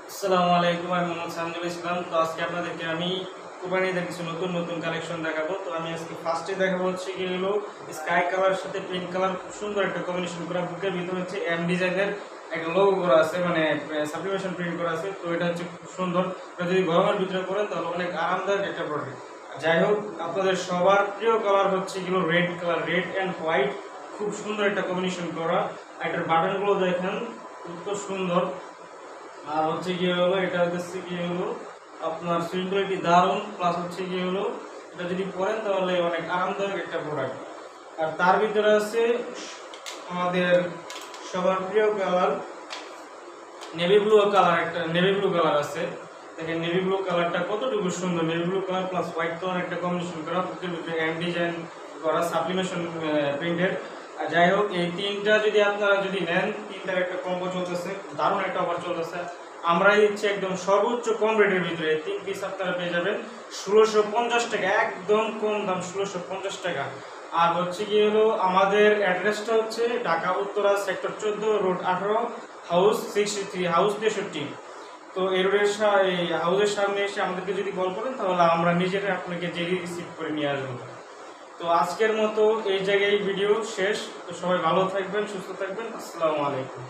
আসসালামু আলাইকুম, আমি মোহাম্মদ সামজুল ইসলাম। তো আজকে আপনাদেরকে আমি কোরবানিদের কিছু নতুন নতুন কালেকশন দেখাবো। তো আমি আজকে ফার্স্টে দেখাবো হচ্ছে কি হলো স্কাই কালার সাথে পিঙ্ক কালার, খুব সুন্দর একটা কম্বিনেশন করা। বুকের ভিতরে হচ্ছে এম ডিজাইনের একটা লোগো করা আছে, মানে সাবলিমেশন প্রিন্ট করা আছে। তো এটা হচ্ছে খুব সুন্দর। এটা যদি গরমের ভিতরে পরেন তাহলে অনেক আরামদায়ক একটা প্রোডাক্ট। যাই হোক, আপনাদের সবার প্রিয় কালার হচ্ছে এগুলো red colour, red and white, খুব সুন্দর একটা কম্বিনেশন করা। এটার বাটনগুলো দেখেন খুব সুন্দর। আর হচ্ছে কি হলো, এটা হচ্ছে কি হলো আপনার সুইং কোয়ালিটি দারুণ, প্লাস হচ্ছে কি হলো এটা যদি পরেন তাহলে অনেক আরামদায়ক একটা প্রোডাক্ট। আর তার ভিতরে আছে আমাদের সবার প্রিয় কালার নেভি ব্লু কালার, একটা নেভি ব্লু কালার আছে। দেখেন নেভি ব্লু কালারটা কতটুকু সুন্দর, navy blue colour plus white colour একটা কম্বিনেশন করা, বুকের ভিতরে এম ডিজাইন করা সাবলিমেশন প্রিন্টের। আর যাই হোক, এই তিনটা যদি আপনারা যদি নেন, তিনটার একটা কম্বো চলতেছে, দারুণ একটা অফার চলতেছে। আমরাই দিচ্ছি একদম সর্বোচ্চ কম রেটের ভিতরে 3 পিস আপনারা পেয়ে যাবেন 1650 টাকা, একদম কম দাম 1650 টাকা। আর হচ্ছে কি হলো আমাদের অ্যাড্রেসটা হচ্ছে Dhaka Uttara sector 14 road 18 house 63 house 63। তো এই রোডের এই হাউসের সামনে এসে আমাদেরকে যদি কল করেন তাহলে আমরা নিজেরা আপনাকে যেয়ে রিসিভ করে নিয়ে আসবো। তো আজকের মতো এই জায়গায় ভিডিও শেষ। তো সবাই ভালো থাকবেন, সুস্থ থাকবেন। আসসালামু আলাইকুম।